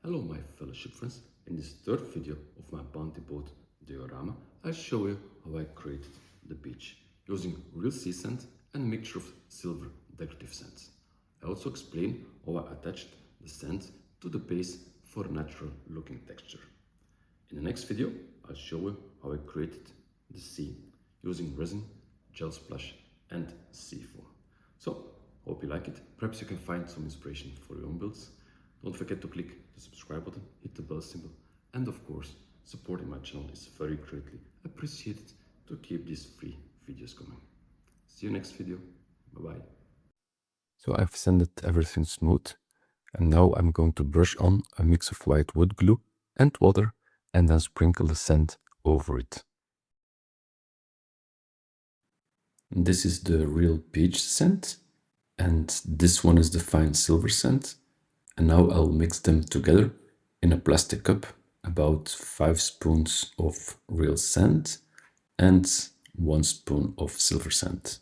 Hello my fellow ship friends, in this third video of my Bounty Boat Diorama I'll show you how I created the beach using real sea sand and a mixture of silver decorative sands. I also explain how I attached the sand to the base for a natural looking texture. In the next video I'll show you how I created the sea using resin, gel splash and sea foam. So hope you like it, perhaps you can find some inspiration for your own builds. Don't forget to click the subscribe button, hit the bell symbol, and of course, supporting my channel is very greatly appreciated to keep these free videos coming. See you next video. Bye bye. So I've sanded everything smooth, and now I'm going to brush on a mix of white wood glue and water and then sprinkle the sand over it. This is the real beach sand, and this one is the fine silver sand. And now I'll mix them together in a plastic cup, about 5 spoons of real sand and 1 spoon of silver sand.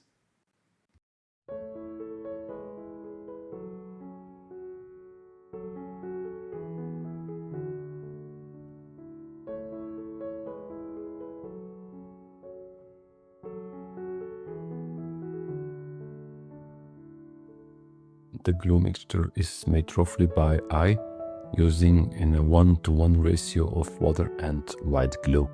The glue mixture is made roughly by eye, using in a 1:1 ratio of water and white glue.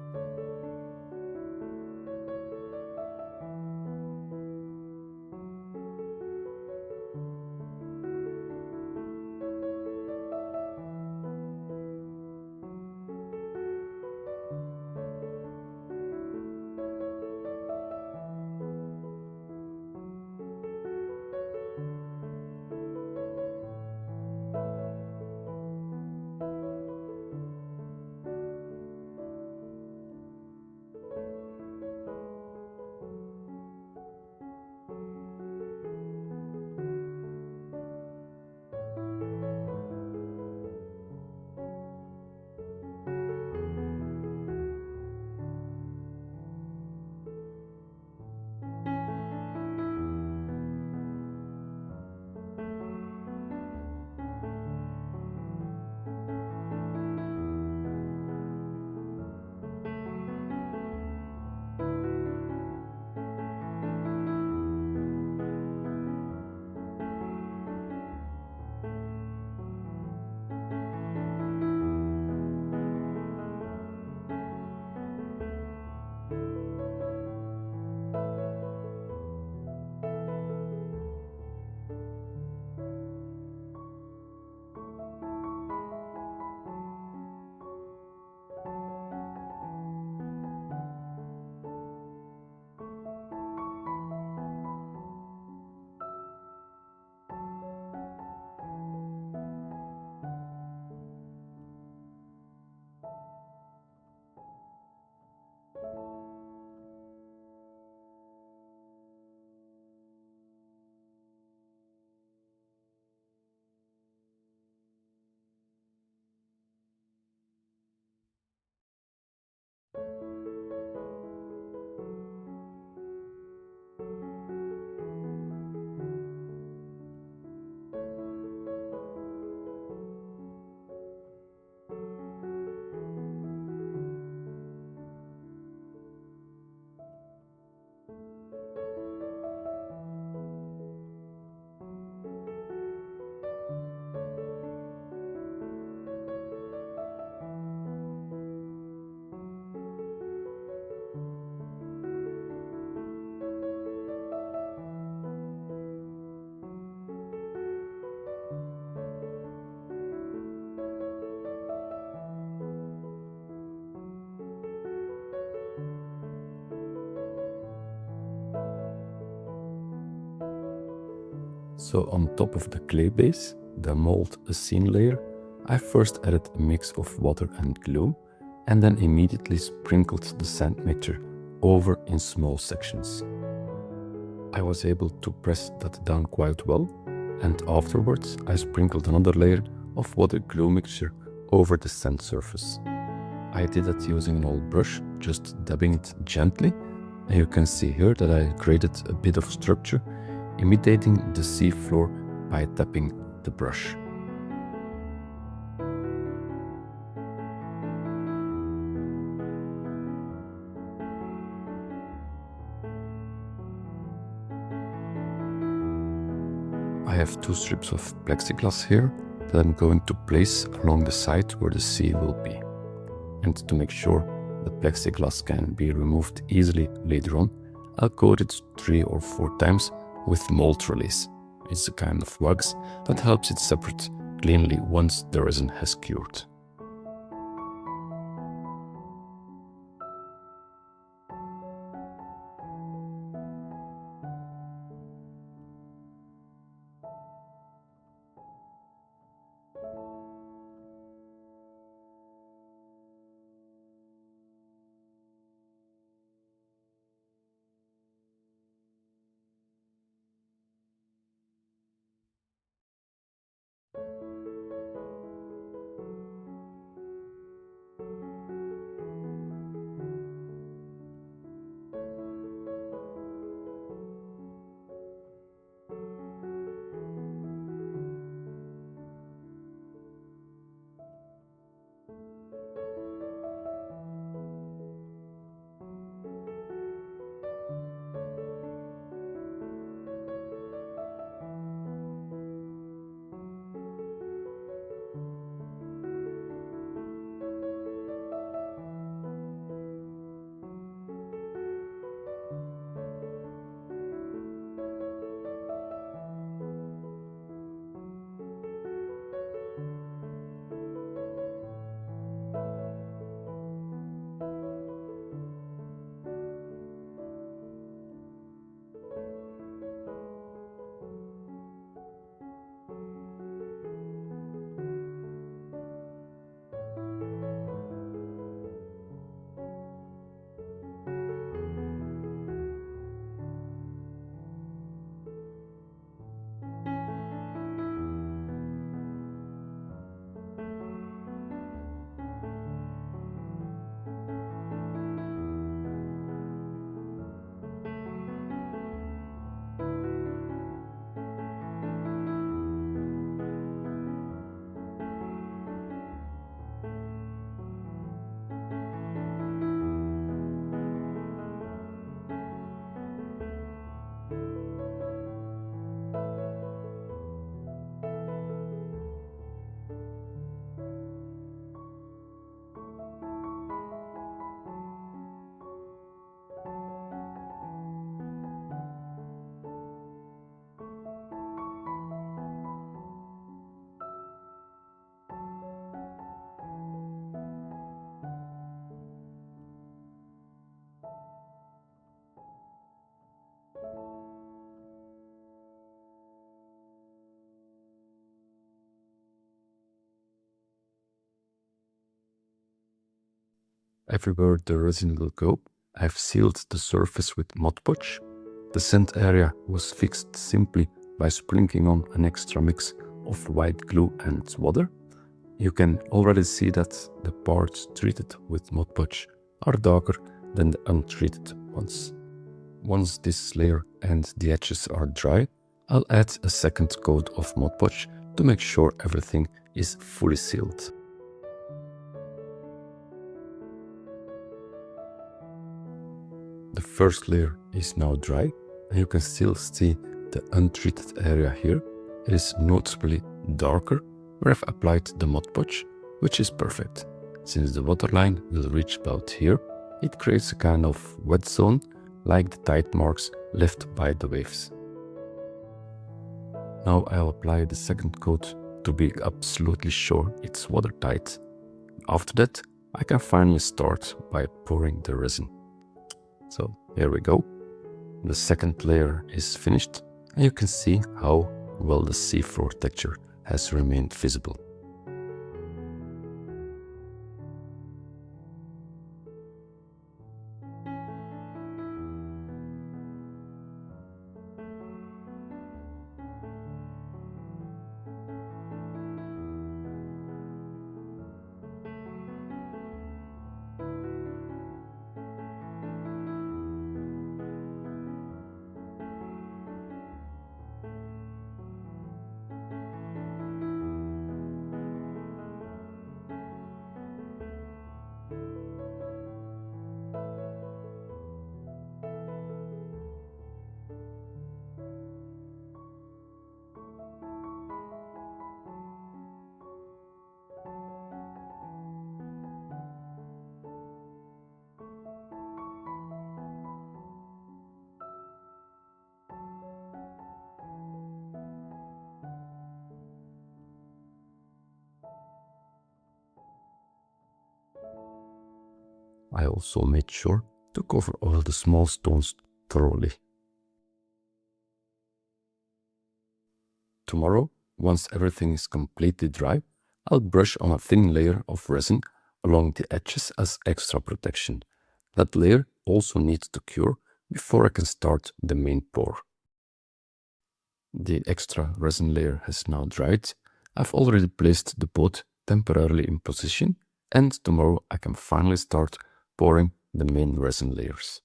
So on top of the clay base, the mold scene layer, I first added a mix of water and glue and then immediately sprinkled the sand mixture over in small sections. I was able to press that down quite well, and afterwards I sprinkled another layer of water glue mixture over the sand surface. I did that using an old brush, just dabbing it gently, and you can see here that I created a bit of structure imitating the sea floor by tapping the brush. I have 2 strips of plexiglass here that I'm going to place along the side where the sea will be. And to make sure the plexiglass can be removed easily later on, I'll coat it 3 or 4 times with mold release. It's a kind of wax that helps it separate cleanly once the resin has cured. Everywhere the resin will go, I've sealed the surface with Mod Podge. The scent area was fixed simply by sprinkling on an extra mix of white glue and water. You can already see that the parts treated with Mod Podge are darker than the untreated ones. Once this layer and the edges are dry, I'll add a second coat of Mod Podge to make sure everything is fully sealed. The first layer is now dry, and you can still see the untreated area here. It is noticeably darker where I've applied the Mod Podge, which is perfect. Since the waterline will reach about here, it creates a kind of wet zone like the tide marks left by the waves. Now I'll apply the second coat to be absolutely sure it's watertight. After that, I can finally start by pouring the resin. So here we go. The second layer is finished, and you can see how well the seafloor texture has remained visible. I also made sure to cover all the small stones thoroughly. Tomorrow, once everything is completely dry, I'll brush on a thin layer of resin along the edges as extra protection. That layer also needs to cure before I can start the main pour. The extra resin layer has now dried. I've already placed the boat temporarily in position, and tomorrow I can finally start pouring the main resin layers.